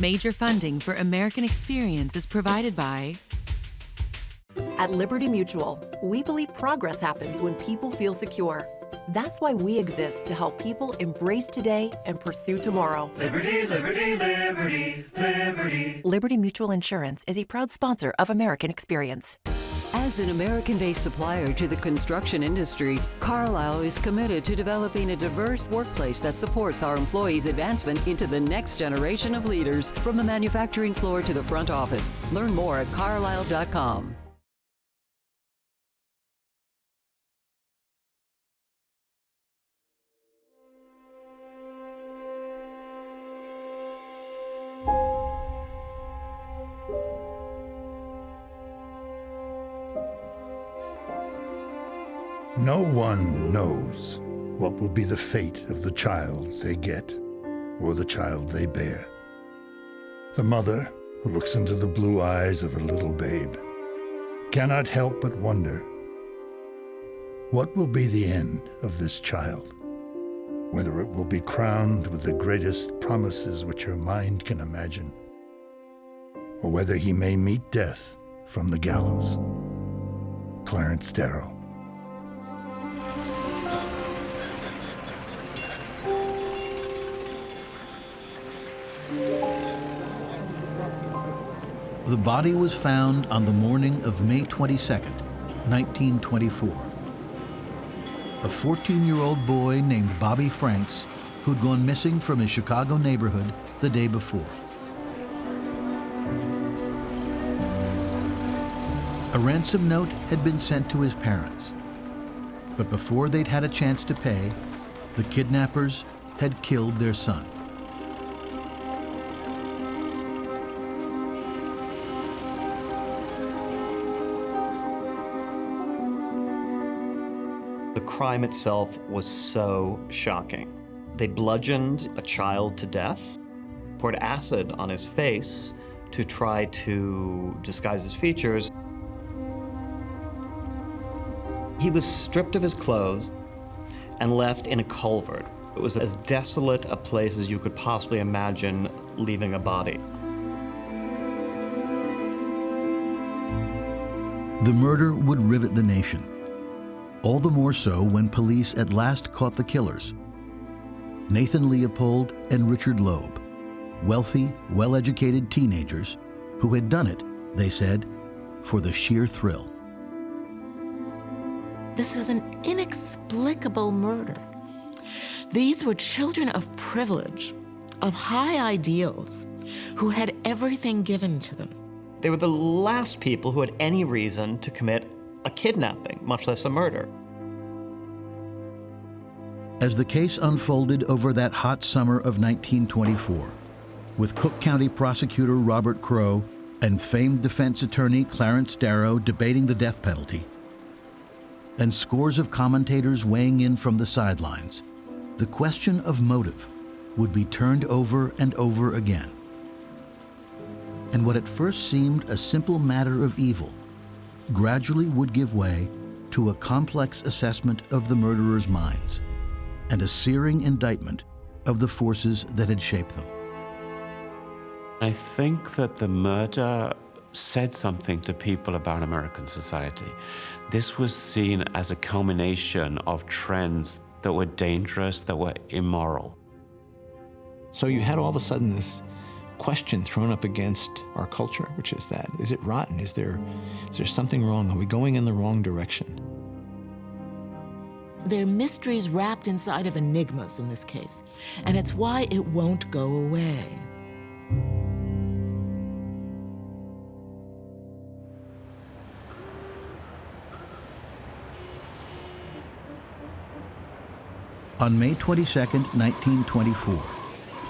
Major funding for American Experience is provided by... At Liberty Mutual, we believe progress happens when people feel secure. That's why we exist to help people embrace today and pursue tomorrow. Liberty, liberty, liberty, liberty. Liberty Mutual Insurance is a proud sponsor of American Experience. As an American-based supplier to the construction industry, Carlisle is committed to developing a diverse workplace that supports our employees' advancement into the next generation of leaders, from the manufacturing floor to the front office. Learn more at carlisle.com. No one knows what will be the fate of the child they get or the child they bear. The mother, who looks into the blue eyes of her little babe, cannot help but wonder, what will be the end of this child? Whether it will be crowned with the greatest promises which her mind can imagine, or whether he may meet death from the gallows. Clarence Darrow. The body was found on the morning of May 22nd, 1924. A 14-year-old boy named Bobby Franks, who'd gone missing from his Chicago neighborhood the day before. A ransom note had been sent to his parents, but before they'd had a chance to pay, the kidnappers had killed their son. The crime itself was so shocking. They bludgeoned a child to death, poured acid on his face to try to disguise his features. He was stripped of his clothes and left in a culvert. It was as desolate a place as you could possibly imagine leaving a body. The murder would rivet the nation. All the more so when police at last caught the killers, Nathan Leopold and Richard Loeb, wealthy, well-educated teenagers who had done it, they said, for the sheer thrill. This is an inexplicable murder. These were children of privilege, of high ideals, who had everything given to them. They were the last people who had any reason to commit a kidnapping, much less a murder. As the case unfolded over that hot summer of 1924, with Cook County Prosecutor Robert Crowe and famed defense attorney Clarence Darrow debating the death penalty, and scores of commentators weighing in from the sidelines, the question of motive would be turned over and over again. And what at first seemed a simple matter of evil gradually would give way to a complex assessment of the murderers' minds and a searing indictment of the forces that had shaped them. I think that the murder said something to people about American society. This was seen as a culmination of trends that were dangerous, that were immoral. So you had all of a sudden this question thrown up against our culture, which is that, is it rotten? Is there something wrong? Are we going in the wrong direction? There are mysteries wrapped inside of enigmas in this case, and it's why it won't go away. On May 22nd, 1924,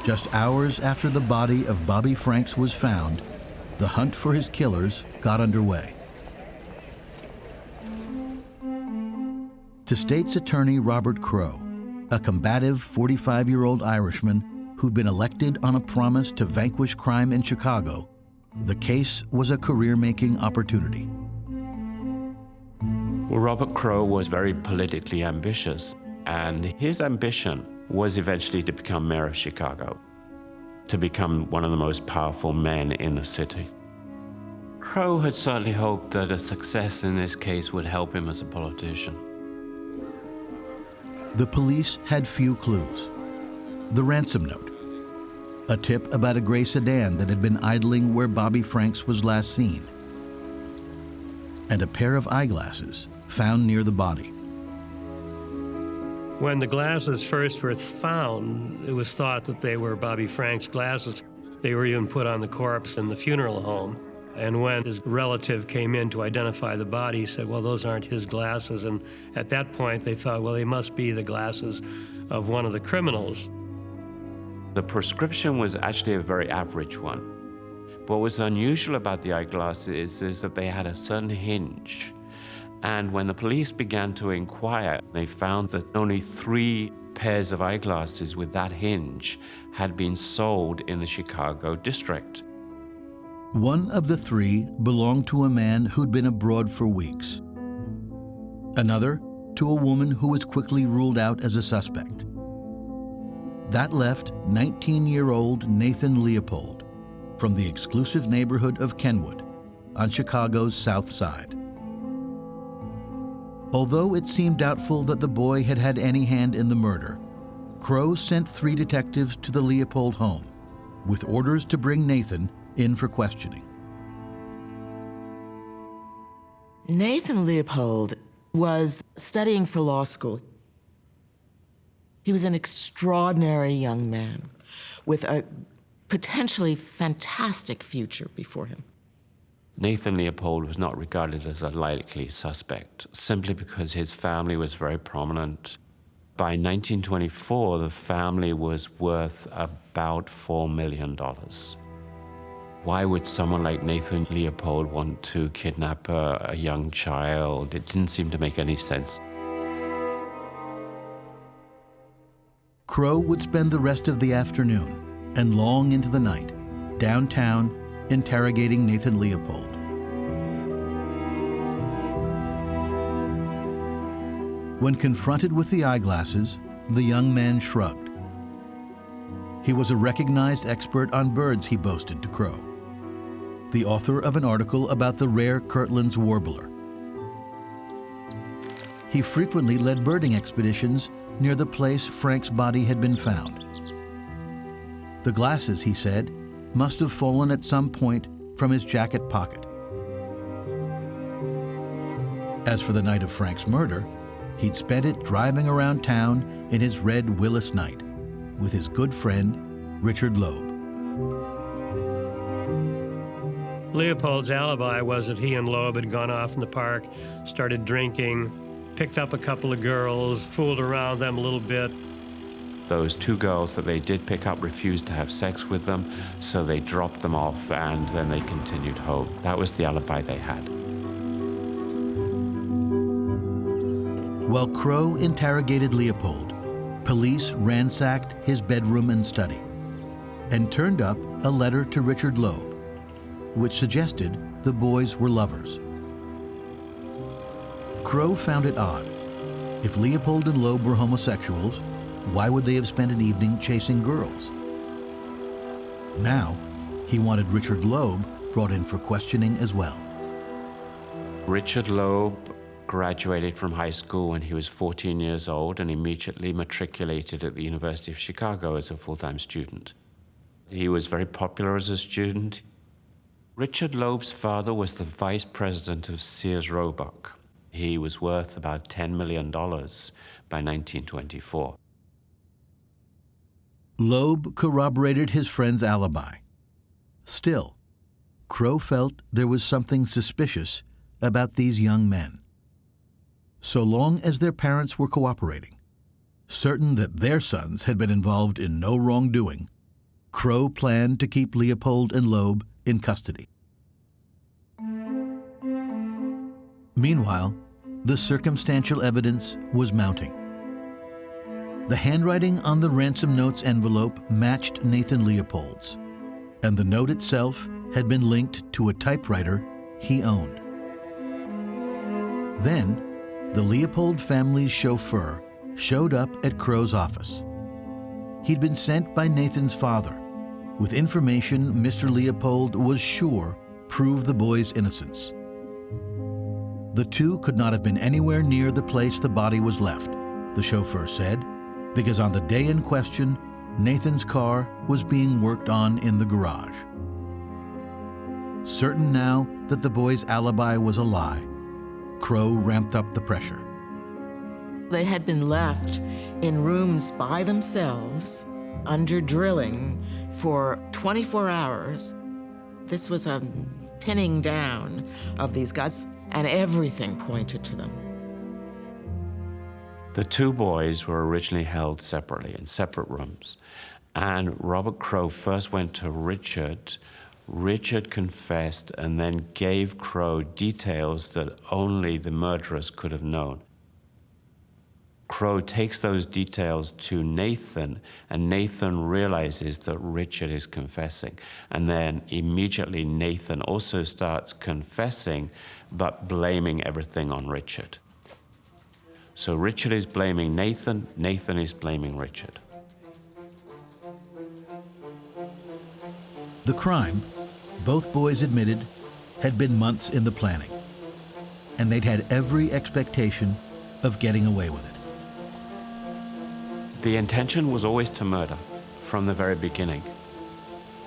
just hours after the body of Bobby Franks was found, the hunt for his killers got underway. To State's Attorney Robert Crowe, a combative 45-year-old Irishman who'd been elected on a promise to vanquish crime in Chicago, the case was a career-making opportunity. Well, Robert Crowe was very politically ambitious, and his ambition was eventually to become mayor of Chicago. to become one of the most powerful men in the city. Crowe had certainly hoped that a success in this case would help him as a politician. The police had few clues. The ransom note, a tip about a gray sedan that had been idling where Bobby Franks was last seen, and a pair of eyeglasses found near the body. When the glasses first were found, it was thought that they were Bobby Franks' glasses. They were even put on the corpse in the funeral home. And when his relative came in to identify the body, he said, well, those aren't his glasses. And at that point, they thought, well, they must be the glasses of one of the criminals. The prescription was actually a very average one. What was unusual about the eyeglasses is that they had a certain hinge. And when the police began to inquire, they found that only 3 pairs of eyeglasses with that hinge had been sold in the Chicago district. One of the 3 belonged to a man who'd been abroad for weeks. Another to a woman who was quickly ruled out as a suspect. That left 19-year-old Nathan Leopold from the exclusive neighborhood of Kenwood on Chicago's South Side. Although it seemed doubtful that the boy had had any hand in the murder, Crowe sent 3 detectives to the Leopold home with orders to bring Nathan in for questioning. Nathan Leopold was studying for law school. He was an extraordinary young man with a potentially fantastic future before him. Nathan Leopold was not regarded as a likely suspect, simply because his family was very prominent. By 1924, the family was worth about $4 million. Why would someone like Nathan Leopold want to kidnap a young child? It didn't seem to make any sense. Crowe would spend the rest of the afternoon and long into the night downtown interrogating Nathan Leopold. When confronted with the eyeglasses, the young man shrugged. He was a recognized expert on birds, he boasted to Crowe, the author of an article about the rare Kirtland's warbler. He frequently led birding expeditions near the place Frank's body had been found. The glasses, he said, must have fallen at some point from his jacket pocket. As for the night of Frank's murder, he'd spent it driving around town in his red Willis Knight with his good friend, Richard Loeb. Leopold's alibi was that he and Loeb had gone off in the park, started drinking, picked up a couple of girls, fooled around them a little bit. Those 2 girls that they did pick up refused to have sex with them, so they dropped them off and then they continued home. That was the alibi they had. While Crowe interrogated Leopold, police ransacked his bedroom and study and turned up a letter to Richard Loeb, which suggested the boys were lovers. Crowe found it odd. If Leopold and Loeb were homosexuals, why would they have spent an evening chasing girls? Now, he wanted Richard Loeb brought in for questioning as well. Richard Loeb graduated from high school when he was 14 years old and immediately matriculated at the University of Chicago as a full-time student. He was very popular as a student. Richard Loeb's father was the vice president of Sears Roebuck. He was worth about $10 million by 1924. Loeb corroborated his friend's alibi. Still, Crowe felt there was something suspicious about these young men. So long as their parents were cooperating, certain that their sons had been involved in no wrongdoing, Crowe planned to keep Leopold and Loeb in custody. Meanwhile, the circumstantial evidence was mounting. The handwriting on the ransom note's envelope matched Nathan Leopold's, and the note itself had been linked to a typewriter he owned. Then, the Leopold family's chauffeur showed up at Crowe's office. He'd been sent by Nathan's father, with information Mr. Leopold was sure proved the boy's innocence. The two could not have been anywhere near the place the body was left, the chauffeur said, because on the day in question, Nathan's car was being worked on in the garage. Certain now that the boy's alibi was a lie, Crowe ramped up the pressure. They had been left in rooms by themselves, under drilling, for 24 hours. This was a pinning down of these guys, and everything pointed to them. The two boys were originally held separately in separate rooms, and Robert Crowe first went to Richard. Richard confessed and then gave Crowe details that only the murderers could have known. Crowe takes those details to Nathan, and Nathan realizes that Richard is confessing. And then immediately Nathan also starts confessing, but blaming everything on Richard. So Richard is blaming Nathan, Nathan is blaming Richard. The crime, both boys admitted, had been months in the planning, and they'd had every expectation of getting away with it. The intention was always to murder from the very beginning.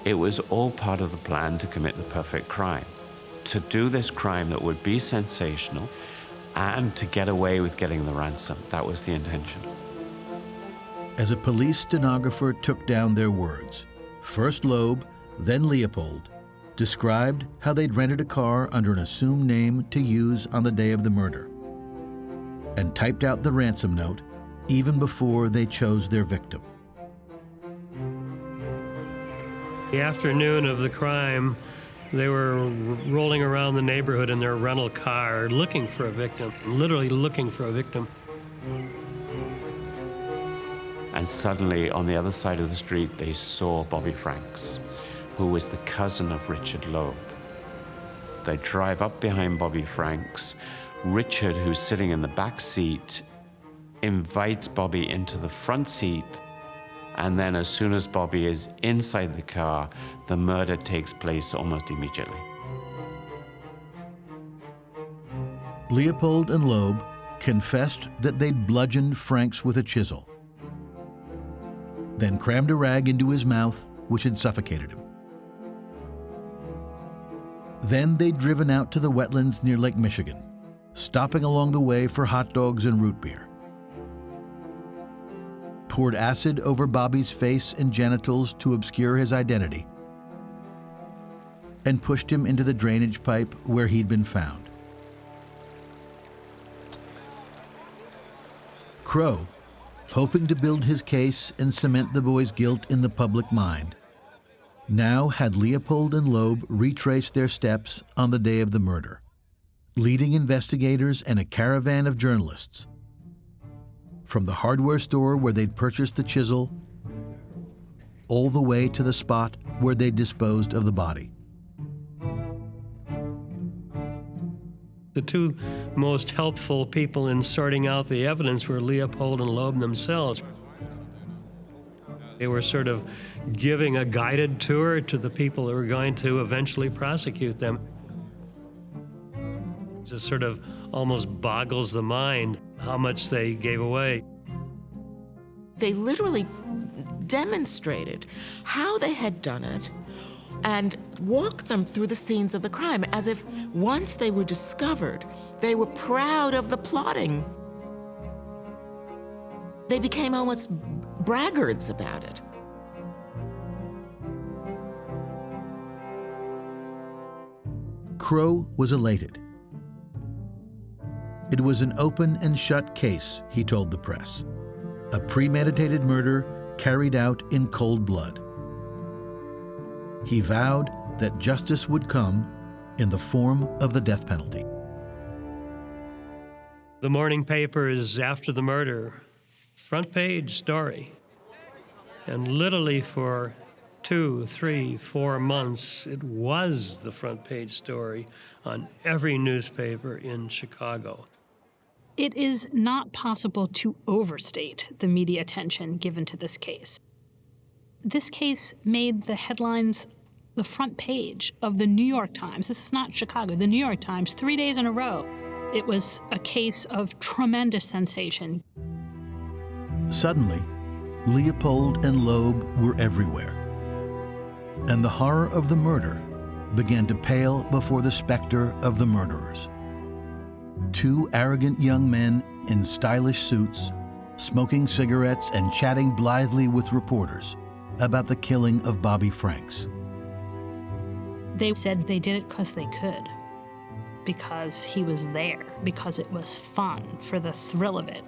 It was all part of the plan to commit the perfect crime, to do this crime that would be sensational and to get away with getting the ransom. That was the intention. As a police stenographer took down their words, first Loeb, then Leopold, described how they'd rented a car under an assumed name to use on the day of the murder, and typed out the ransom note even before they chose their victim. The afternoon of the crime, they were rolling around the neighborhood in their rental car looking for a victim, literally looking for a victim. And suddenly, on the other side of the street, they saw Bobby Franks, who was the cousin of Richard Loeb. They drive up behind Bobby Franks. Richard, who's sitting in the back seat, invites Bobby into the front seat, and then as soon as Bobby is inside the car, the murder takes place almost immediately. Leopold and Loeb confessed that they'd bludgeoned Franks with a chisel, then crammed a rag into his mouth, which had suffocated him. Then they'd driven out to the wetlands near Lake Michigan, stopping along the way for hot dogs and root beer. Poured acid over Bobby's face and genitals to obscure his identity, and pushed him into the drainage pipe where he'd been found. Crowe, hoping to build his case and cement the boy's guilt in the public mind, now had Leopold and Loeb retrace their steps on the day of the murder, leading investigators and a caravan of journalists from the hardware store where they'd purchased the chisel all the way to the spot where they disposed of the body. The two most helpful people in sorting out the evidence were Leopold and Loeb themselves. They were sort of giving a guided tour to the people who were going to eventually prosecute them. It just sort of almost boggles the mind how much they gave away. They literally demonstrated how they had done it and walked them through the scenes of the crime as if once they were discovered, they were proud of the plotting. They became almost braggarts about it. Crowe was elated. It was an open and shut case, he told the press. A premeditated murder carried out in cold blood. He vowed that justice would come in the form of the death penalty. The morning papers after the murder, front page story. And literally for 2, 3, 4 months, it was the front page story on every newspaper in Chicago. It is not possible to overstate the media attention given to this case. This case made the headlines, the front page of the New York Times. This is not Chicago, the New York Times, 3 days in a row. It was a case of tremendous sensation. Suddenly, Leopold and Loeb were everywhere. And the horror of the murder began to pale before the specter of the murderers. Two arrogant young men in stylish suits, smoking cigarettes and chatting blithely with reporters about the killing of Bobby Franks. They said they did it because they could, because he was there, because it was fun, for the thrill of it.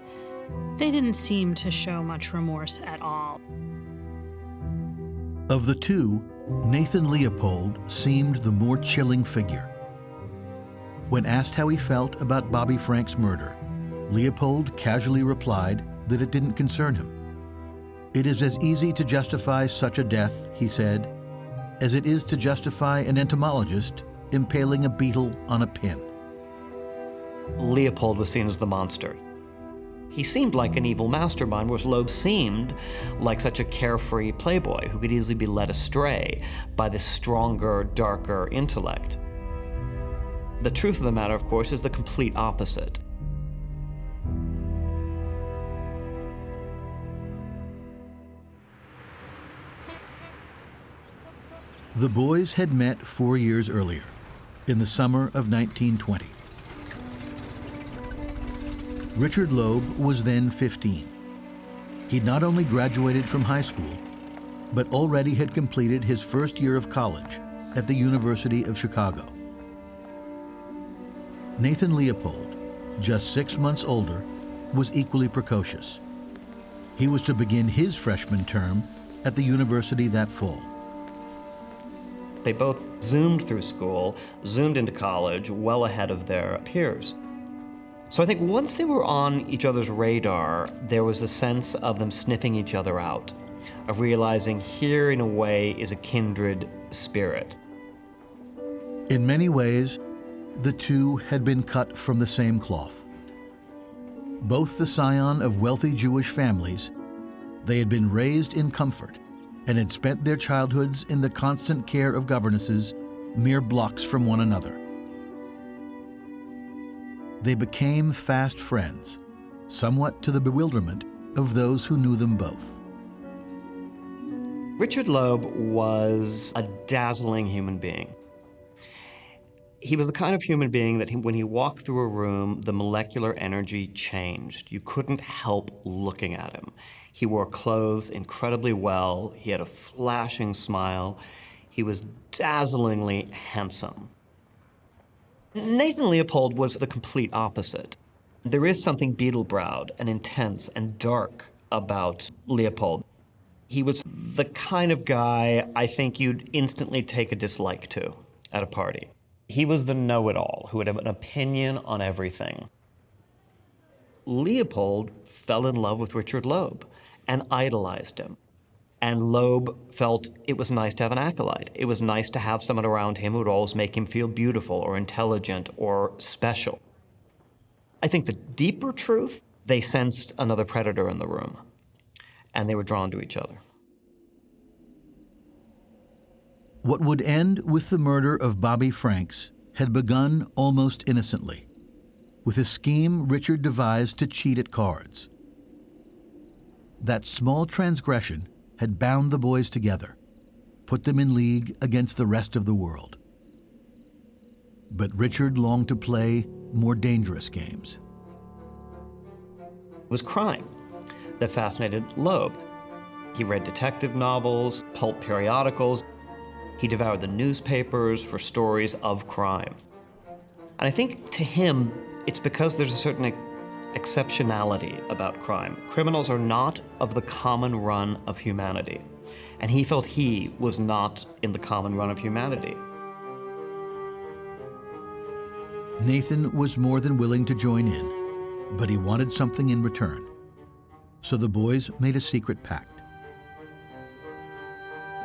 They didn't seem to show much remorse at all. Of the two, Nathan Leopold seemed the more chilling figure. When asked how he felt about Bobby Franks' murder, Leopold casually replied that it didn't concern him. "It is as easy to justify such a death," he said, "as it is to justify an entomologist impaling a beetle on a pin." Leopold was seen as the monster. He seemed like an evil mastermind, whereas Loeb seemed like such a carefree playboy who could easily be led astray by this stronger, darker intellect. The truth of the matter, of course, is the complete opposite. The boys had met 4 years earlier, in the summer of 1920. Richard Loeb was then 15. He'd not only graduated from high school, but already had completed his first year of college at the University of Chicago. Nathan Leopold, just 6 months older, was equally precocious. He was to begin his freshman term at the university that fall. They both zoomed through school, zoomed into college, well ahead of their peers. So I think once they were on each other's radar, there was a sense of them sniffing each other out, of realizing here, in a way, is a kindred spirit. In many ways, the two had been cut from the same cloth. Both the scion of wealthy Jewish families, they had been raised in comfort and had spent their childhoods in the constant care of governesses mere blocks from one another. They became fast friends, somewhat to the bewilderment of those who knew them both. Richard Loeb was a dazzling human being. He was the kind of human being that when he walked through a room, the molecular energy changed. You couldn't help looking at him. He wore clothes incredibly well. He had a flashing smile. He was dazzlingly handsome. Nathan Leopold was the complete opposite. There is something beetle-browed and intense and dark about Leopold. He was the kind of guy I think you'd instantly take a dislike to at a party. He was the know-it-all who would have an opinion on everything. Leopold fell in love with Richard Loeb and idolized him. And Loeb felt it was nice to have an acolyte. It was nice to have someone around him who would always make him feel beautiful or intelligent or special. I think the deeper truth, they sensed another predator in the room, and they were drawn to each other. What would end with the murder of Bobby Franks had begun almost innocently, with a scheme Richard devised to cheat at cards. That small transgression had bound the boys together, put them in league against the rest of the world. But Richard longed to play more dangerous games. It was crime that fascinated Loeb. He read detective novels, pulp periodicals. He devoured the newspapers for stories of crime. And I think to him, it's because there's a certain exceptionality about crime. Criminals are not of the common run of humanity. And he felt he was not in the common run of humanity. Nathan was more than willing to join in, but he wanted something in return. So the boys made a secret pact.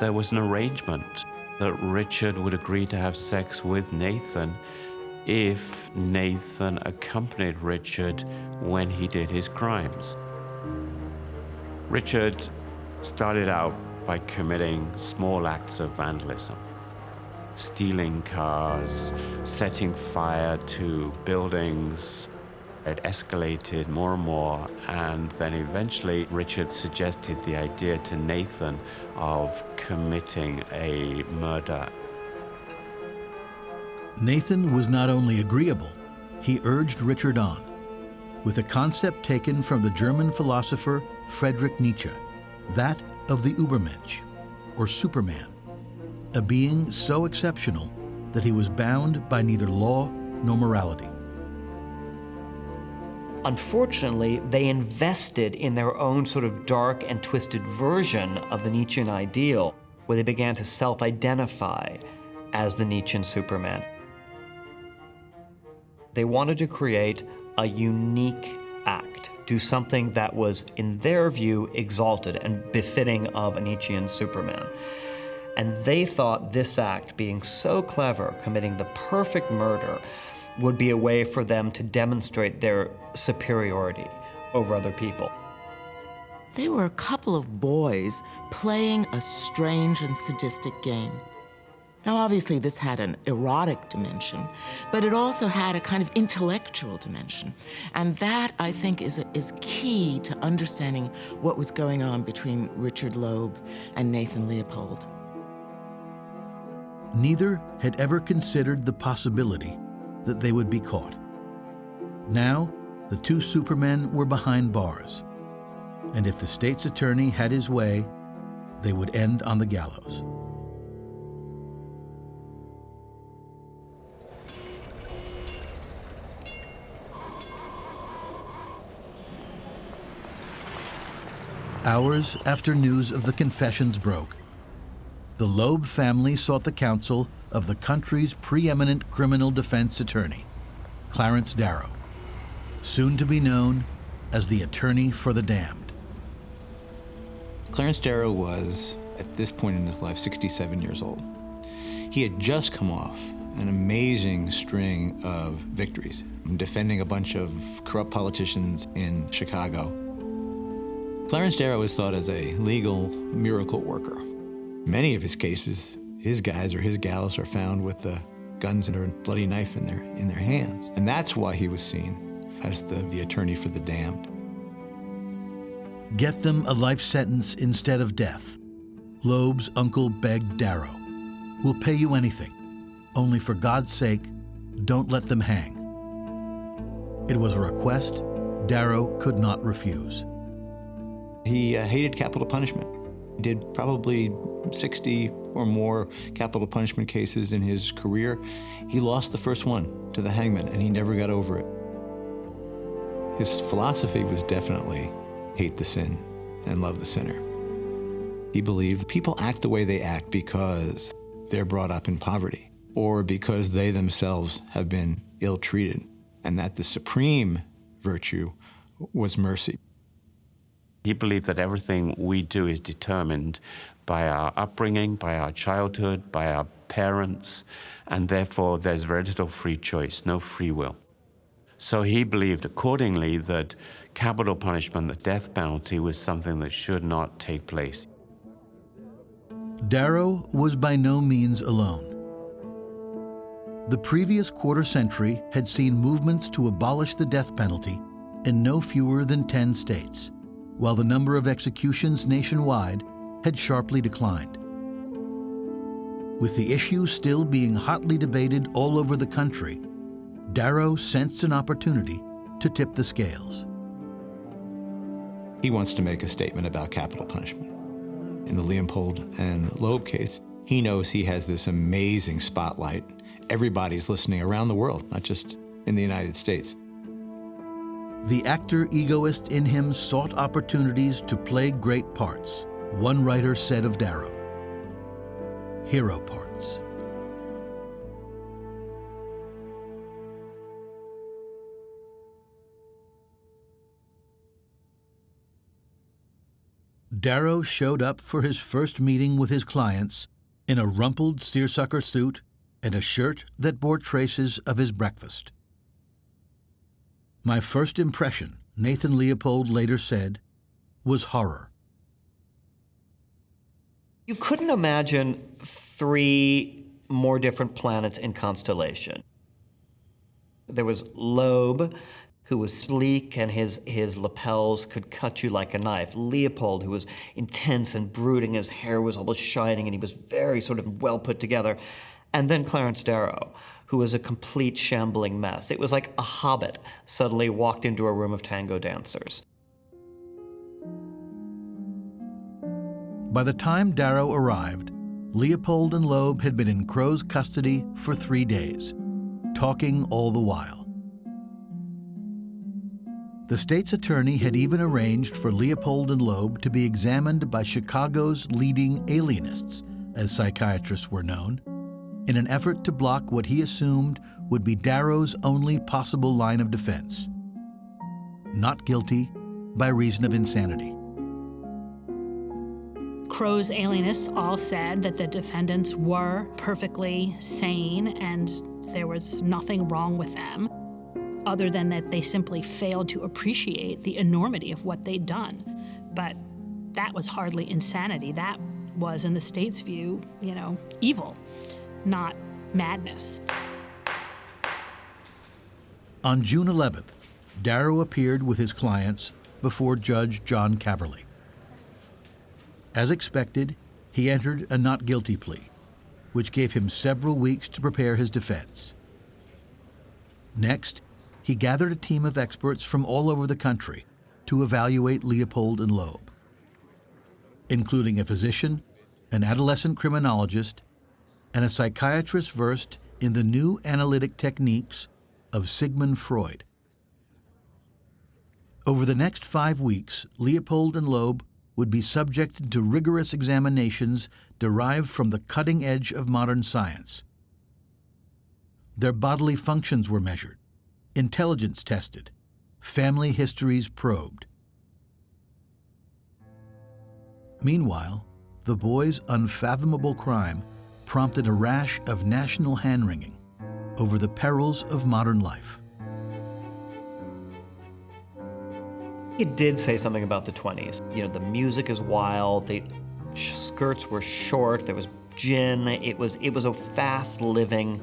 There was an arrangement that Richard would agree to have sex with Nathan if Nathan accompanied Richard when he did his crimes. Richard started out by committing small acts of vandalism, stealing cars, setting fire to buildings. It escalated more and more, and then eventually Richard suggested the idea to Nathan of committing a murder. Nathan was not only agreeable, he urged Richard on, with a concept taken from the German philosopher Friedrich Nietzsche, that of the Übermensch, or Superman, a being so exceptional that he was bound by neither law nor morality. Unfortunately, they invested in their own sort of dark and twisted version of the Nietzschean ideal, where they began to self-identify as the Nietzschean Superman. They wanted to create a unique act, do something that was, in their view, exalted and befitting of a Nietzschean Superman. And they thought this act, being so clever, committing the perfect murder, would be a way for them to demonstrate their superiority over other people. They were a couple of boys playing a strange and sadistic game. Now, obviously, this had an erotic dimension, but it also had a kind of intellectual dimension. And that, I think, is key to understanding what was going on between Richard Loeb and Nathan Leopold. Neither had ever considered the possibility that they would be caught. Now, the two supermen were behind bars, and if the state's attorney had his way, they would end on the gallows. Hours after news of the confessions broke, the Loeb family sought the counsel of the country's preeminent criminal defense attorney, Clarence Darrow, soon to be known as the attorney for the damned. Clarence Darrow was, at this point in his life, 67 years old. He had just come off an amazing string of victories, defending a bunch of corrupt politicians in Chicago. Clarence Darrow is thought as a legal miracle worker. Many of his cases, his guys or his gals are found with the guns and a bloody knife in their hands. And that's why he was seen as the attorney for the damned. Get them a life sentence instead of death. Loeb's uncle begged Darrow. We'll pay you anything. Only for God's sake, don't let them hang. It was a request Darrow could not refuse. He hated capital punishment. He did probably 60 or more capital punishment cases in his career. He lost the first one to the hangman, and he never got over it. His philosophy was definitely hate the sin and love the sinner. He believed people act the way they act because they're brought up in poverty or because they themselves have been ill-treated, and that the supreme virtue was mercy. He believed that everything we do is determined by our upbringing, by our childhood, by our parents, and therefore there's very little free choice, no free will. So he believed accordingly that capital punishment, the death penalty, was something that should not take place. Darrow was by no means alone. The previous quarter century had seen movements to abolish the death penalty in no fewer than 10 states, while the number of executions nationwide had sharply declined. With the issue still being hotly debated all over the country, Darrow sensed an opportunity to tip the scales. He wants to make a statement about capital punishment. In the Leopold and Loeb case, he knows he has this amazing spotlight. Everybody's listening around the world, not just in the United States. The actor-egoist in him sought opportunities to play great parts. One writer said of Darrow, hero parts. Darrow showed up for his first meeting with his clients in a rumpled seersucker suit and a shirt that bore traces of his breakfast. My first impression, Nathan Leopold later said, was horror. You couldn't imagine 3 more different planets in constellation. There was Loeb, who was sleek and his lapels could cut you like a knife. Leopold, who was intense and brooding, his hair was almost shining and he was very sort of well put together. And then Clarence Darrow, who was a complete shambling mess. It was like a hobbit suddenly walked into a room of tango dancers. By the time Darrow arrived, Leopold and Loeb had been in Crowe's custody for 3 days, talking all the while. The state's attorney had even arranged for Leopold and Loeb to be examined by Chicago's leading alienists, as psychiatrists were known, in an effort to block what he assumed would be Darrow's only possible line of defense: not guilty by reason of insanity. Crowe's alienists all said that the defendants were perfectly sane and there was nothing wrong with them, other than that they simply failed to appreciate the enormity of what they'd done. But that was hardly insanity. That was, in the state's view, evil, not madness. On June 11th, Darrow appeared with his clients before Judge John Caverly. As expected, he entered a not guilty plea, which gave him several weeks to prepare his defense. Next, he gathered a team of experts from all over the country to evaluate Leopold and Loeb, including a physician, an adolescent criminologist, and a psychiatrist versed in the new analytic techniques of Sigmund Freud. Over the next 5 weeks, Leopold and Loeb would be subjected to rigorous examinations derived from the cutting edge of modern science. Their bodily functions were measured, intelligence tested, family histories probed. Meanwhile, the boys' unfathomable crime prompted a rash of national hand-wringing over the perils of modern life. It did say something about the 20s. The music is wild, the skirts were short, there was gin, it was a fast-living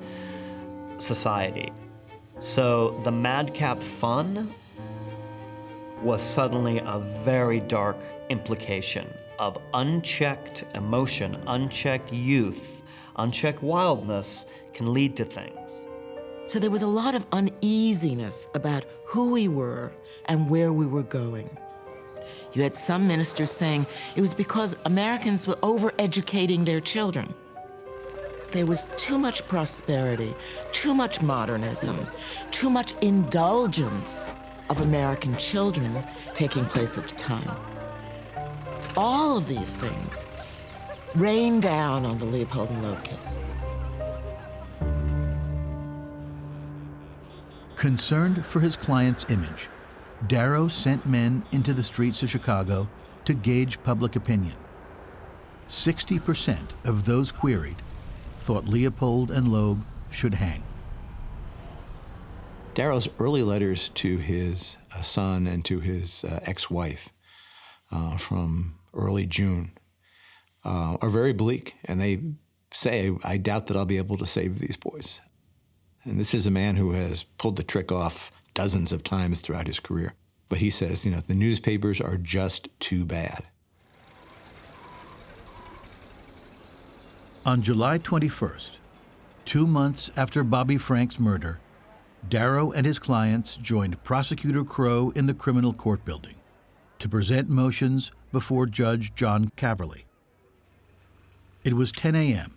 society. So the madcap fun was suddenly a very dark implication of unchecked emotion, unchecked youth, unchecked wildness can lead to things. So there was a lot of uneasiness about who we were and where we were going. You had some ministers saying it was because Americans were overeducating their children. There was too much prosperity, too much modernism, too much indulgence of American children taking place at the time. All of these things rained down on the Leopold and Loeb case. Concerned for his client's image, Darrow sent men into the streets of Chicago to gauge public opinion. 60% of those queried thought Leopold and Loeb should hang. Darrow's early letters to his son and to his ex-wife from early June are very bleak, and they say, I doubt that I'll be able to save these boys. And this is a man who has pulled the trick off dozens of times throughout his career. But he says, the newspapers are just too bad. On July 21st, 2 months after Bobby Frank's murder, Darrow and his clients joined Prosecutor Crowe in the criminal court building to present motions before Judge John Caverly. It was 10 a.m.,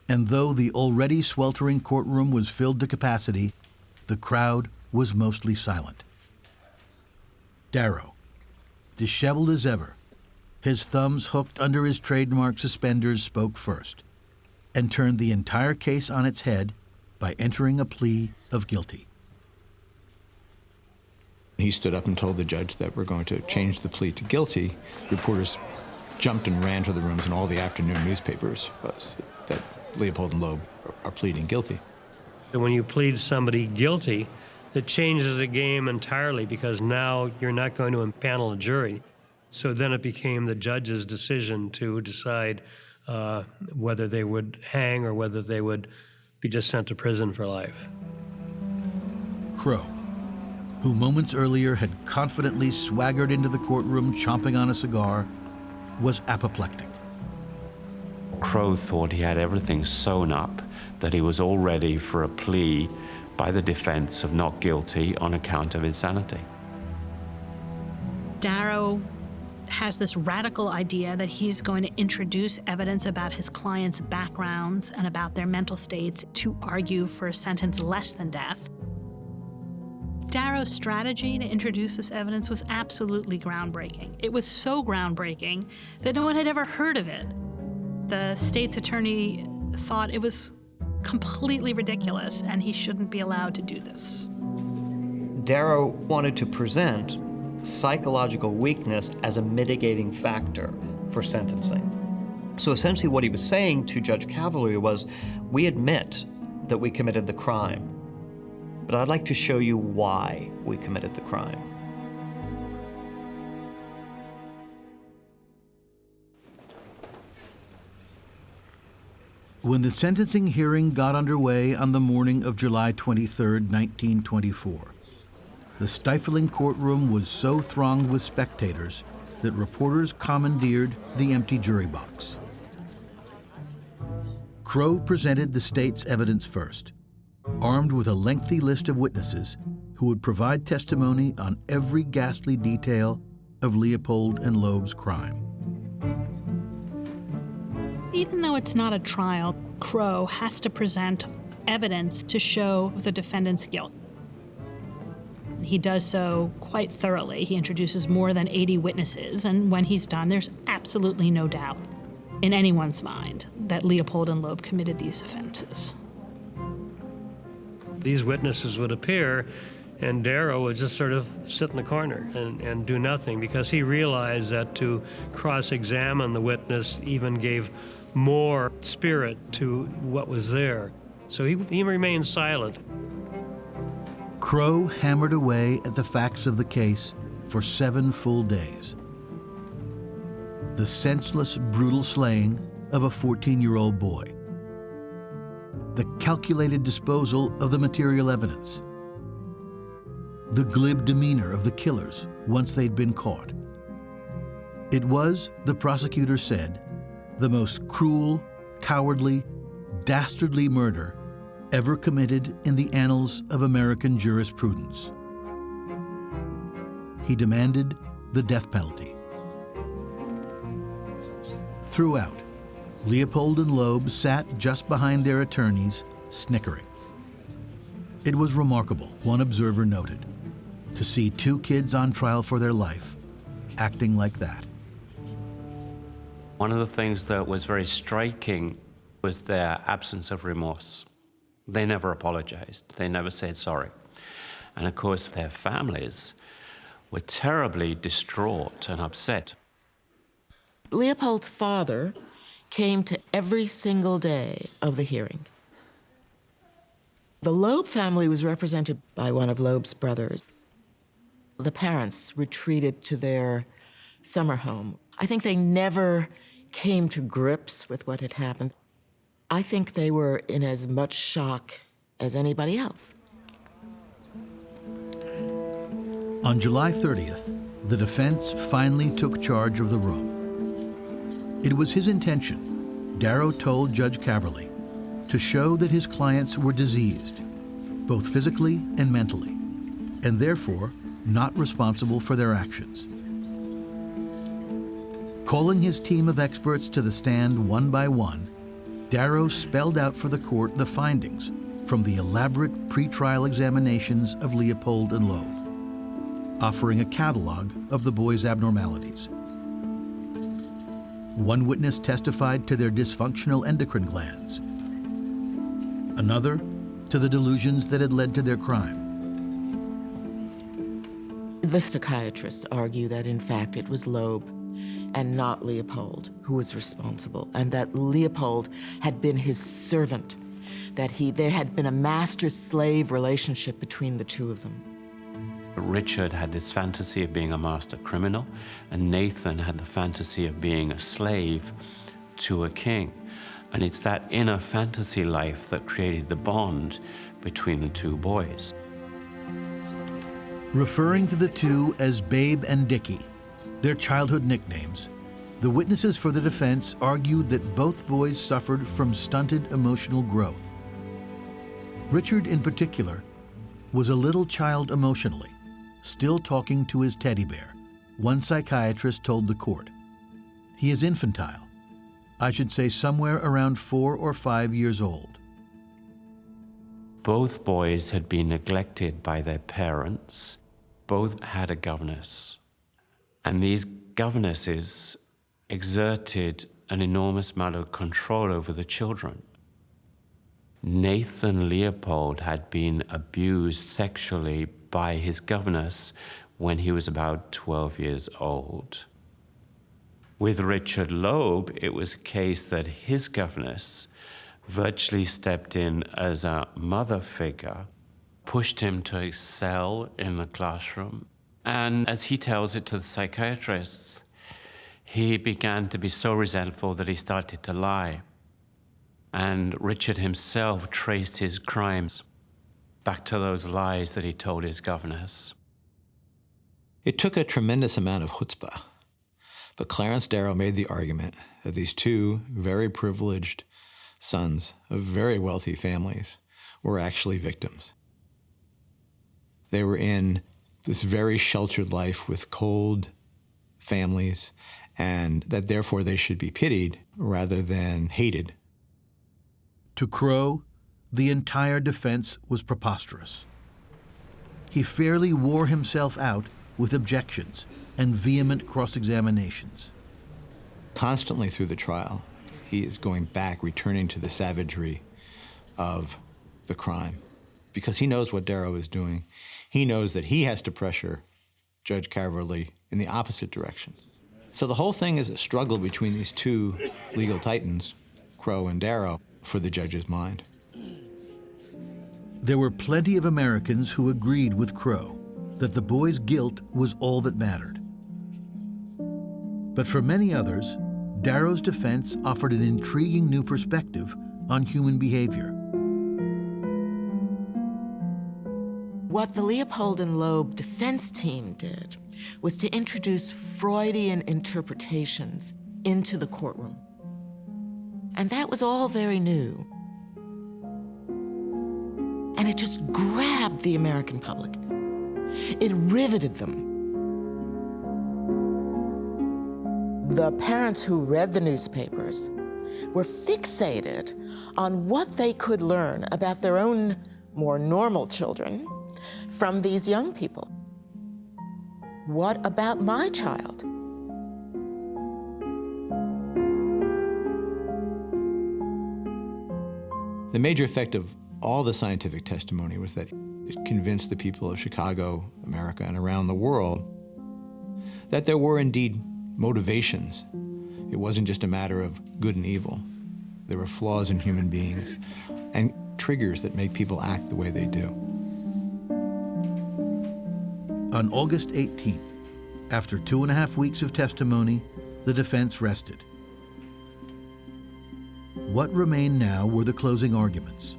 and though the already sweltering courtroom was filled to capacity, the crowd was mostly silent. Darrow, disheveled as ever, his thumbs hooked under his trademark suspenders, spoke first and turned the entire case on its head by entering a plea of guilty. He stood up and told the judge that we're going to change the plea to guilty. Reporters jumped and ran to the rooms, and all the afternoon newspapers was that Leopold and Loeb are pleading guilty. And when you plead somebody guilty, it changes the game entirely, because now you're not going to impanel a jury. So then it became the judge's decision to decide whether they would hang or whether they would be just sent to prison for life. Crowe, who moments earlier had confidently swaggered into the courtroom chomping on a cigar, was apoplectic. Crowe thought he had everything sewn up, that he was all ready for a plea by the defense of not guilty on account of insanity. Darrow has this radical idea that he's going to introduce evidence about his clients' backgrounds and about their mental states to argue for a sentence less than death. Darrow's strategy to introduce this evidence was absolutely groundbreaking. It was so groundbreaking that no one had ever heard of it. The state's attorney thought it was completely ridiculous and he shouldn't be allowed to do this. Darrow wanted to present psychological weakness as a mitigating factor for sentencing. So essentially what he was saying to Judge Cavalier was, we admit that we committed the crime, but I'd like to show you why we committed the crime. When the sentencing hearing got underway on the morning of July 23, 1924, the stifling courtroom was so thronged with spectators that reporters commandeered the empty jury box. Crowe presented the state's evidence first, armed with a lengthy list of witnesses who would provide testimony on every ghastly detail of Leopold and Loeb's crime. Even though it's not a trial, Crowe has to present evidence to show the defendant's guilt. He does so quite thoroughly. He introduces more than 80 witnesses, and when he's done, there's absolutely no doubt in anyone's mind that Leopold and Loeb committed these offenses. These witnesses would appear, and Darrow would just sort of sit in the corner and do nothing, because he realized that to cross-examine the witness even gave more spirit to what was there. So he remained silent. Crowe hammered away at the facts of the case for 7 full days. The senseless, brutal slaying of a 14-year-old boy. The calculated disposal of the material evidence. The glib demeanor of the killers once they'd been caught. It was, the prosecutor said, the most cruel, cowardly, dastardly murder ever committed in the annals of American jurisprudence. He demanded the death penalty. Throughout, Leopold and Loeb sat just behind their attorneys, snickering. It was remarkable, one observer noted, to see 2 kids on trial for their life acting like that. One of the things that was very striking was their absence of remorse. They never apologized. They never said sorry. And of course, their families were terribly distraught and upset. Leopold's father came to every single day of the hearing. The Loeb family was represented by one of Loeb's brothers. The parents retreated to their summer home. I think they never came to grips with what had happened. I think they were in as much shock as anybody else. On July 30th, the defense finally took charge of the room. It was his intention, Darrow told Judge Caverly, to show that his clients were diseased, both physically and mentally, and therefore not responsible for their actions. Calling his team of experts to the stand one by one, Darrow spelled out for the court the findings from the elaborate pretrial examinations of Leopold and Loeb, offering a catalog of the boys' abnormalities. One witness testified to their dysfunctional endocrine glands. Another to the delusions that had led to their crime. The psychiatrists argue that, in fact, it was Loeb and not Leopold who was responsible, and that Leopold had been his servant, that there had been a master-slave relationship between the two of them. Richard had this fantasy of being a master criminal, and Nathan had the fantasy of being a slave to a king. And it's that inner fantasy life that created the bond between the two boys. Referring to the two as Babe and Dickie, their childhood nicknames, the witnesses for the defense argued that both boys suffered from stunted emotional growth. Richard, in particular, was a little child emotionally, still talking to his teddy bear, one psychiatrist told the court. He is infantile. I should say somewhere around 4 or 5 years old. Both boys had been neglected by their parents. Both had a governess. And these governesses exerted an enormous amount of control over the children. Nathan Leopold had been abused sexually by his governess when he was about 12 years old. With Richard Loeb, it was a case that his governess virtually stepped in as a mother figure, pushed him to excel in the classroom, and as he tells it to the psychiatrists, he began to be so resentful that he started to lie. And Richard himself traced his crimes back to those lies that he told his governess. It took a tremendous amount of chutzpah, but Clarence Darrow made the argument that these two very privileged sons of very wealthy families were actually victims. They were in this very sheltered life with cold families, and that therefore they should be pitied rather than hated. To Crowe, the entire defense was preposterous. He fairly wore himself out with objections and vehement cross-examinations. Constantly through the trial, he is going back, returning to the savagery of the crime, because he knows what Darrow is doing. He knows that he has to pressure Judge Caverly in the opposite direction. So the whole thing is a struggle between these two legal titans, Crowe and Darrow, for the judge's mind. There were plenty of Americans who agreed with Crowe that the boys' guilt was all that mattered. But for many others, Darrow's defense offered an intriguing new perspective on human behavior. What the Leopold and Loeb defense team did was to introduce Freudian interpretations into the courtroom. And that was all very new. And it just grabbed the American public. It riveted them. The parents who read the newspapers were fixated on what they could learn about their own more normal children from these young people. What about my child? The major effect of all the scientific testimony was that it convinced the people of Chicago, America, and around the world that there were indeed motivations. It wasn't just a matter of good and evil. There were flaws in human beings and triggers that make people act the way they do. On August 18th, after 2.5 weeks of testimony, the defense rested. What remained now were the closing arguments,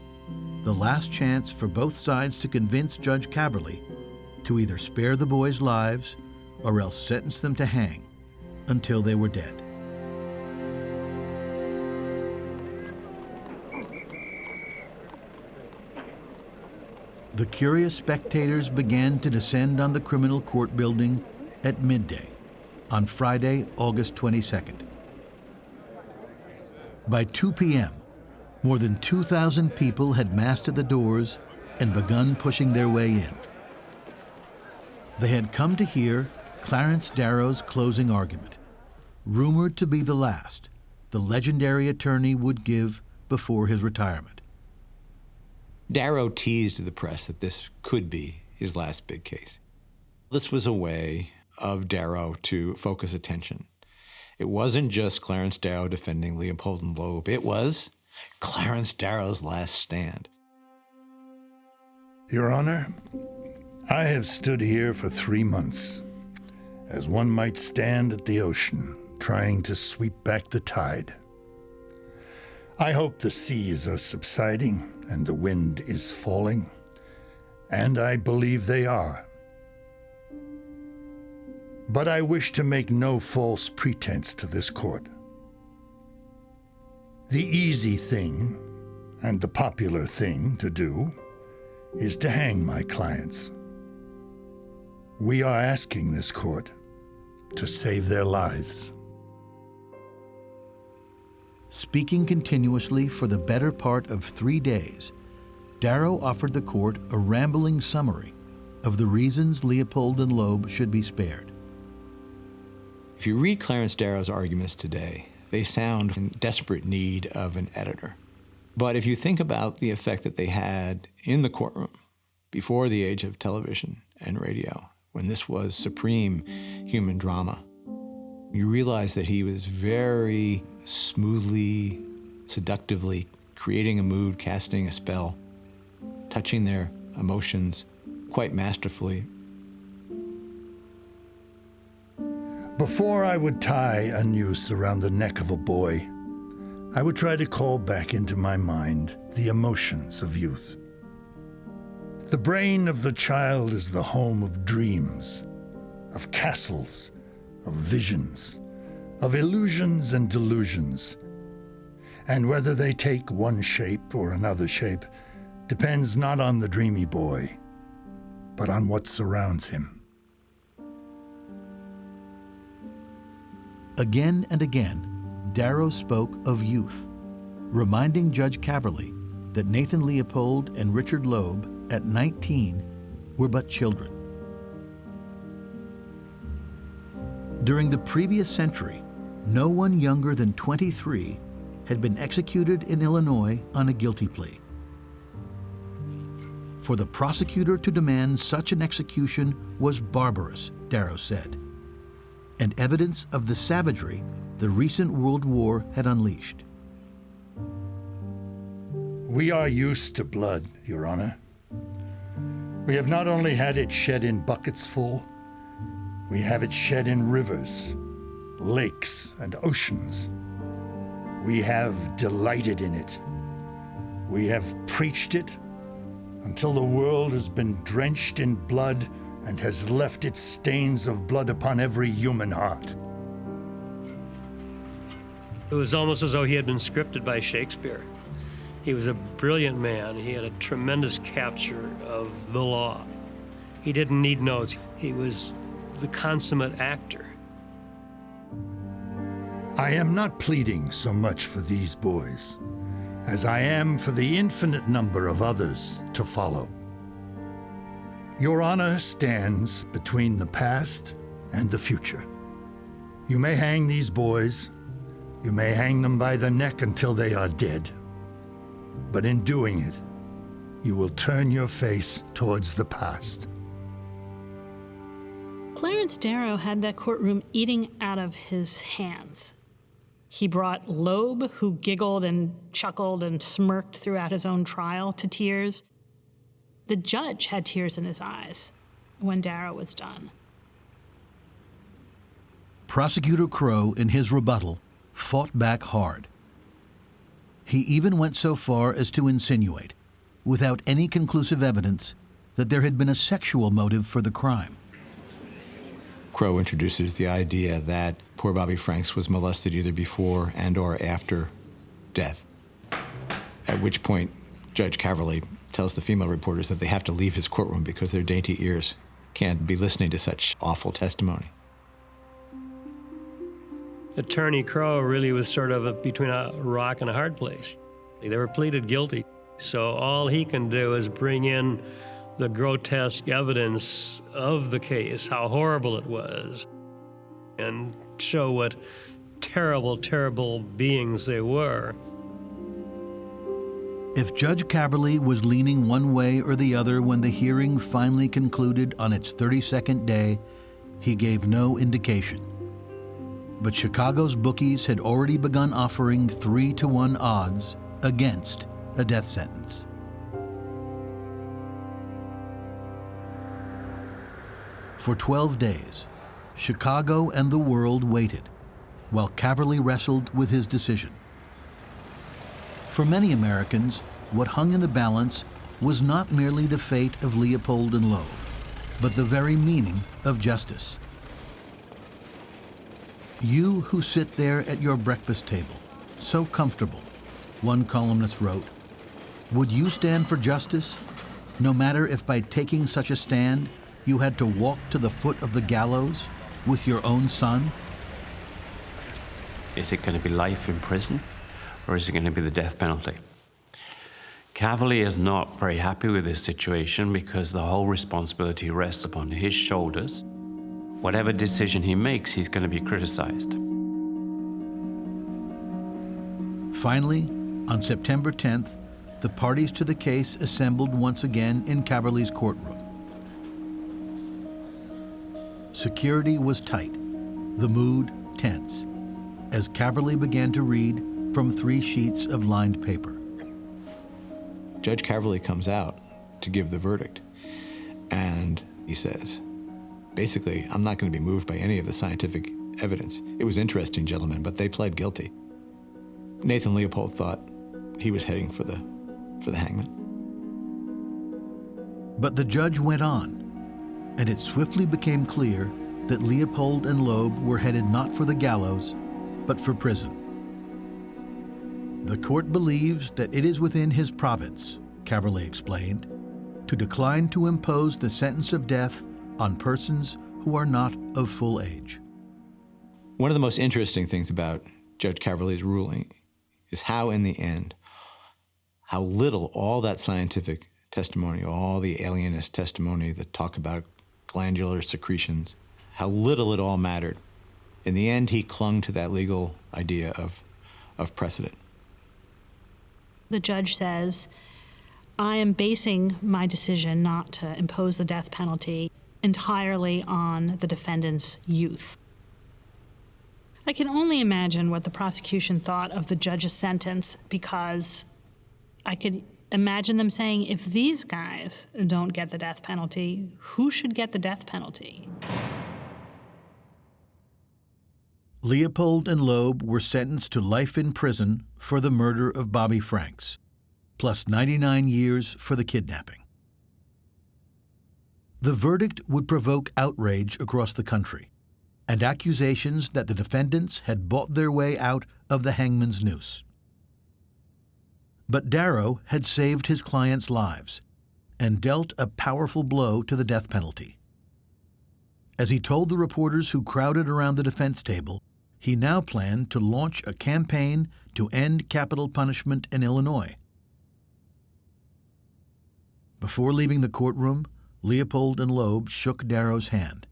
the last chance for both sides to convince Judge Caverly to either spare the boys' lives or else sentence them to hang until they were dead. The curious spectators began to descend on the criminal court building at midday on Friday, August 22nd. By 2 p.m., more than 2,000 people had massed at the doors and begun pushing their way in. They had come to hear Clarence Darrow's closing argument, rumored to be the last the legendary attorney would give before his retirement. Darrow teased the press that this could be his last big case. This was a way of Darrow to focus attention. It wasn't just Clarence Darrow defending Leopold and Loeb. It was Clarence Darrow's last stand. Your Honor, I have stood here for 3 months, as one might stand at the ocean, trying to sweep back the tide. I hope the seas are subsiding and the wind is falling, and I believe they are. But I wish to make no false pretense to this court. The easy thing, and the popular thing to do, is to hang my clients. We are asking this court to save their lives. Speaking continuously for the better part of 3 days, Darrow offered the court a rambling summary of the reasons Leopold and Loeb should be spared. If you read Clarence Darrow's arguments today, they sound in desperate need of an editor. But if you think about the effect that they had in the courtroom before the age of television and radio, when this was supreme human drama, you realize that he was very smoothly, seductively creating a mood, casting a spell, touching their emotions quite masterfully. Before I would tie a noose around the neck of a boy, I would try to call back into my mind the emotions of youth. The brain of the child is the home of dreams, of castles, of visions, of illusions and delusions. And whether they take one shape or another shape depends not on the dreamy boy, but on what surrounds him. Again and again, Darrow spoke of youth, reminding Judge Caverly that Nathan Leopold and Richard Loeb, at 19, were but children. During the previous century, no one younger than 23 had been executed in Illinois on a guilty plea. For the prosecutor to demand such an execution was barbarous, Darrow said, and evidence of the savagery the recent World War had unleashed. We are used to blood, Your Honor. We have not only had it shed in buckets full, we have it shed in rivers, lakes, and oceans. We have delighted in it. We have preached it until the world has been drenched in blood and has left its stains of blood upon every human heart. It was almost as though he had been scripted by Shakespeare. He was a brilliant man. He had a tremendous capture of the law. He didn't need notes. He was the consummate actor. I am not pleading so much for these boys as I am for the infinite number of others to follow. Your Honor stands between the past and the future. You may hang these boys. You may hang them by the neck until they are dead. But in doing it, you will turn your face towards the past. Clarence Darrow had that courtroom eating out of his hands. He brought Loeb, who giggled and chuckled and smirked throughout his own trial, to tears. The judge had tears in his eyes when Darrow was done. Prosecutor Crowe, in his rebuttal, fought back hard. He even went so far as to insinuate, without any conclusive evidence, that there had been a sexual motive for the crime. Crowe introduces the idea that poor Bobby Franks was molested either before and or after death, at which point Judge Caverly tells the female reporters that they have to leave his courtroom because their dainty ears can't be listening to such awful testimony. Attorney Crowe really was sort of between a rock and a hard place. They were pleaded guilty, so all he can do is bring in the grotesque evidence of the case, how horrible it was, and show what terrible, terrible beings they were. If Judge Caverly was leaning one way or the other when the hearing finally concluded on its 32nd day, he gave no indication. But Chicago's bookies had already begun offering 3-to-1 odds against a death sentence. For 12 days, Chicago and the world waited, while Caverly wrestled with his decision. For many Americans, what hung in the balance was not merely the fate of Leopold and Loeb, but the very meaning of justice. You who sit there at your breakfast table, so comfortable, one columnist wrote, would you stand for justice, no matter if by taking such a stand you had to walk to the foot of the gallows with your own son? Is it going to be life in prison, or is it going to be the death penalty? Caverly is not very happy with this situation because the whole responsibility rests upon his shoulders. Whatever decision he makes, he's going to be criticized. Finally, on September 10th, the parties to the case assembled once again in Caverly's courtroom. Security was tight, the mood tense, as Caverly began to read from 3 sheets of lined paper. Judge Caverly comes out to give the verdict, and he says, basically, I'm not going to be moved by any of the scientific evidence. It was interesting, gentlemen, but they pled guilty. Nathan Leopold thought he was heading for the hangman. But the judge went on, and it swiftly became clear that Leopold and Loeb were headed not for the gallows, but for prison. The court believes that it is within his province, Caverly explained, to decline to impose the sentence of death on persons who are not of full age. One of the most interesting things about Judge Caverly's ruling is how, in the end, how little all that scientific testimony, all the alienist testimony that talk about glandular secretions, how little it all mattered. In the end, he clung to that legal idea of precedent. The judge says, I am basing my decision not to impose the death penalty entirely on the defendant's youth. I can only imagine what the prosecution thought of the judge's sentence, because I could imagine them saying, if these guys don't get the death penalty, who should get the death penalty? Leopold and Loeb were sentenced to life in prison for the murder of Bobby Franks, plus 99 years for the kidnapping. The verdict would provoke outrage across the country, and accusations that the defendants had bought their way out of the hangman's noose. But Darrow had saved his clients' lives and dealt a powerful blow to the death penalty. As he told the reporters who crowded around the defense table, he now planned to launch a campaign to end capital punishment in Illinois. Before leaving the courtroom, Leopold and Loeb shook Darrow's hand.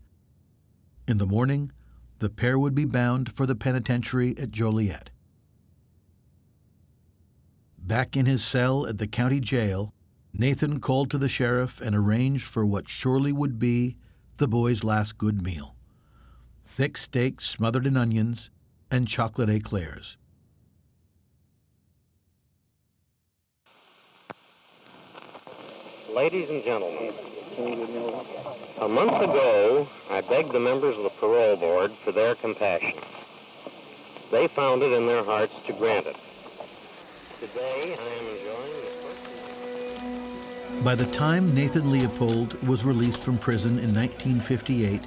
In the morning, the pair would be bound for the penitentiary at Joliet. Back in his cell at the county jail, Nathan called to the sheriff and arranged for what surely would be the boys' last good meal: thick steaks smothered in onions and chocolate eclairs. Ladies and gentlemen, a month ago, I begged the members of the parole board for their compassion. They found it in their hearts to grant it. Today, I am enjoying the first... By the time Nathan Leopold was released from prison in 1958,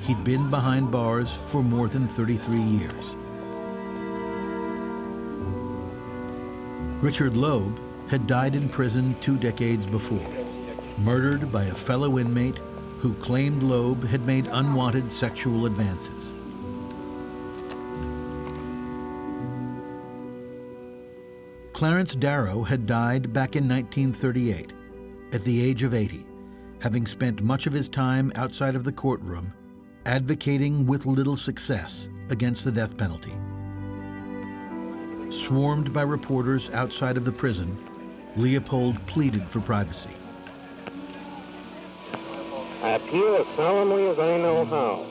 he'd been behind bars for more than 33 years. Richard Loeb had died in prison 2 decades before, murdered by a fellow inmate who claimed Loeb had made unwanted sexual advances. Clarence Darrow had died back in 1938, at the age of 80, having spent much of his time outside of the courtroom advocating with little success against the death penalty. Swarmed by reporters outside of the prison, Leopold pleaded for privacy. I appeal as solemnly as I know how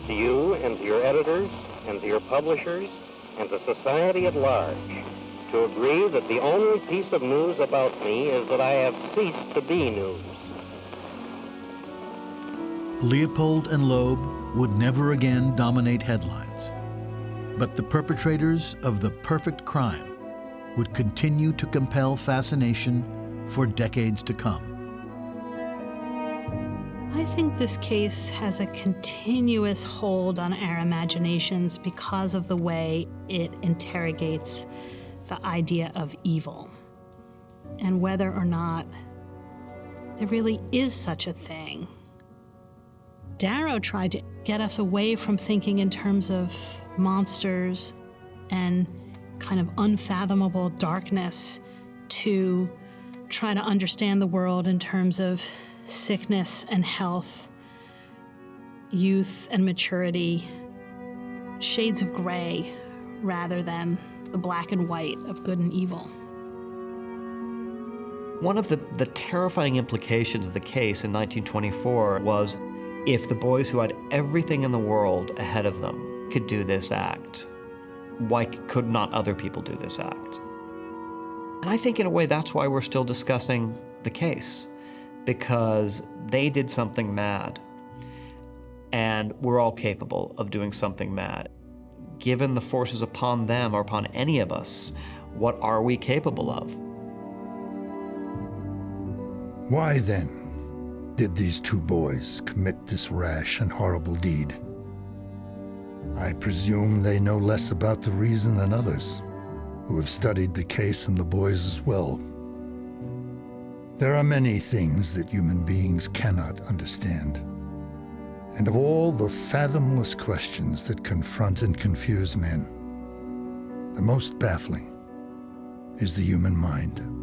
to you and to your editors and to your publishers and to society at large to agree that the only piece of news about me is that I have ceased to be news. Leopold and Loeb would never again dominate headlines, but the perpetrators of the perfect crime would continue to compel fascination for decades to come. I think this case has a continuous hold on our imaginations because of the way it interrogates the idea of evil and whether or not there really is such a thing. Darrow tried to get us away from thinking in terms of monsters and kind of unfathomable darkness to try to understand the world in terms of sickness and health, youth and maturity, shades of gray rather than the black and white of good and evil. One of the terrifying implications of the case in 1924 was if the boys who had everything in the world ahead of them could do this act, why could not other people do this act? And I think in a way that's why we're still discussing the case, because they did something mad, and we're all capable of doing something mad. Given the forces upon them or upon any of us, what are we capable of? Why then did these two boys commit this rash and horrible deed? I presume they know less about the reason than others, who have studied the case and the boys as well. There are many things that human beings cannot understand. And of all the fathomless questions that confront and confuse men, the most baffling is the human mind.